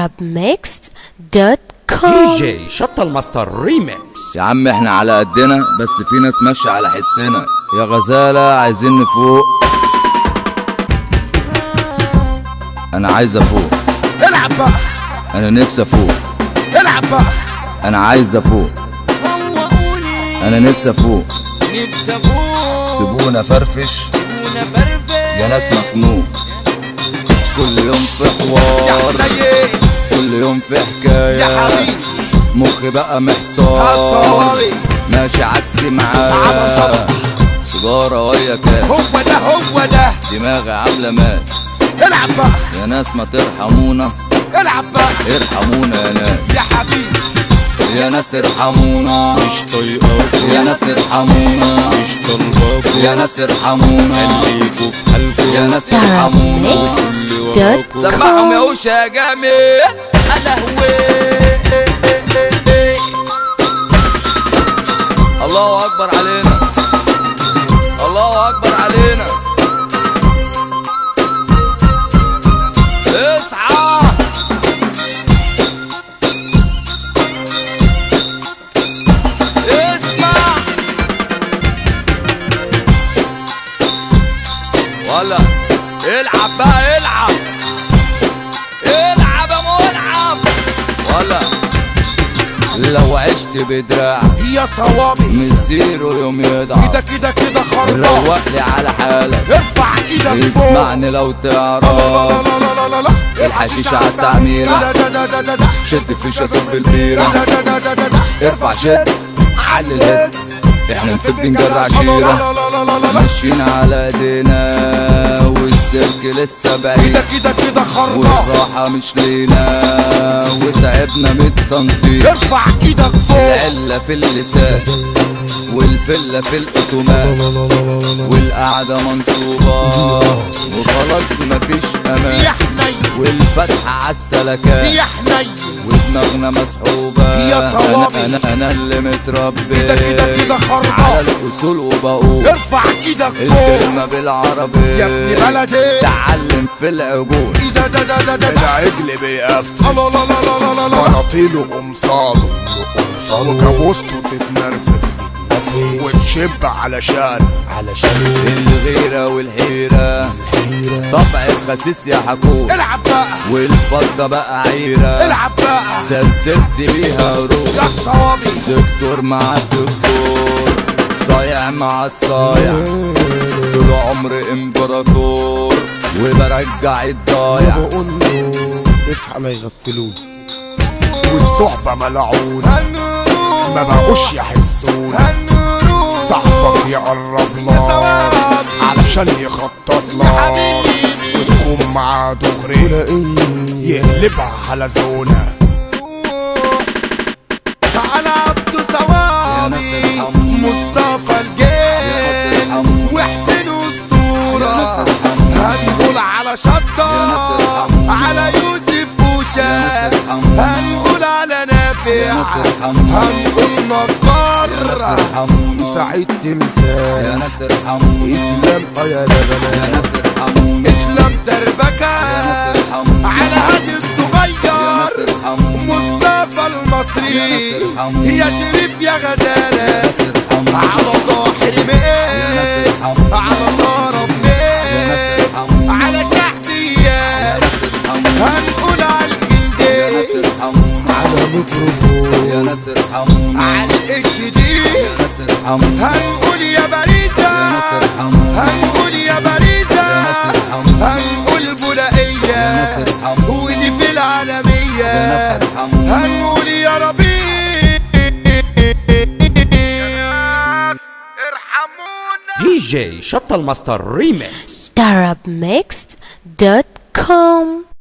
arabmixed.com. دي جي شطة الماستر ريميكس. يا عم احنا على قدنا، بس في ناس ماشية على حسنا. يا غزالة عايزين نفوق، انا عايز افوق. العب بقى، انا نفسي افوق. العب بقى، انا عايز افوق. انا نفسي افوق. سيبونا فرفش يا ناس مخنوق. كل يوم في حوار، كل يوم في حكاية، مخي بقى محتار، ماشي عكسي معاه. سيجارة ويا كاس، هو ده هو ده، دماغي عاملة مات. العب بقى يا ناس ما ترحمونا، العب بقى ارحمونا يا ناس. يا حبيبي، يا ناس ارحمونا، مش طايقاكوا. يا ناس ارحمونا، مش طالباكوا. يا ناس ارحمونا، خليكوا في حالكوا. يا ناس ارحمونا، سمعهم يا وشا يا جامد. الله اكبر علينا، الله اكبر علينا. اصحى اسمع ولا العب بقى، العب العب يا ملعب. ولا لو عشت بدراع يا صوابي من زيرو يوم يضعف. كده كده كده خربان، روق لي على حالك، ارفع ايدك فوق. اسمعني لو تعرف الحشيش على التعميرة. شد فيشة صب البيرة، ارفع شد على الهد. احنا نسيب نجر عشيرة، ماشيين على ايدينا والسلك لسه بعيد. كده كده خربان، والراحة مش لينا وتعبنا من التنطيط. ارفع ايدك فوق. العلة في اللسان والفلة في الأوتومات، والقعدة منصوبة وخلاص مفيش أمان. يا حنين والفتحة عالسلكات، يا حنين ودماغنا مسحوبة. يا صوابي. أنا اللي متربي كده كده كده خربان، على الأصول وبقول ارفع ايدك فوق. الكلمة بالعربي يا ابن بلدي تعلم في العجول. ايه ده العجل بيقفل، الله الله الله الله الله الله. مناطيله قمصاله وكابوسته تتنرفز وتشب علشان الغيرة والحيرة، طبع الخسيس يا حكوم. العب بقى، والفضة بقى عيرة، العب بقى سلسلت بيها روح. يا صوابي دكتور مع الدكتور، صايع مع الصايع، طول عمري امبراطور وبرجع الضايع. اصحى لا يغفلوني والصحبة ملعونة، ما بقوش يحسونا. صاحبك يقرب لك علشان يخطط لك، وتقوم معاه دغري يقلبها حلزونة. تعالى عبدو صوابي، مصطفى الجيل وحسين اسطورة. هنقول على شطة، على يوسف وشاه، هنقول على نافع، هنقول نجار سعيد تمثال. يا ناس ارحموني، اسلام يا لبنان، يا ناس ارحموني، اسلام دربكة يا ناس ارحموني، على هادي الصغير، يا ناس ارحموني، مصطفى المصري، يا ناس ارحموني، يا شريف يا يا غزالة، ناس ارحموني، على ظاهر يا ناس ميت، ارحموني، على طرف يا ناس ميت، ارحموني، على يا شعبيات، ناس ارحموني، هنقول على يا ناس الجلدين، ارحموني، على ميكروفون، يا ناس ارحموني، على الاتش دي، يا ناس ارحموني، هنقول يا باريزة، يا ناس ارحموني، هنقول يا باريزة، يا ناس ارحموني، هنقول يا ناس بولائية، ارحموني، ودي في يا العالمية، ناس ارحموني، هنقول يا ربيع ارحمونا. دي جي شطة الماستر ريميكس. arabmixed.com.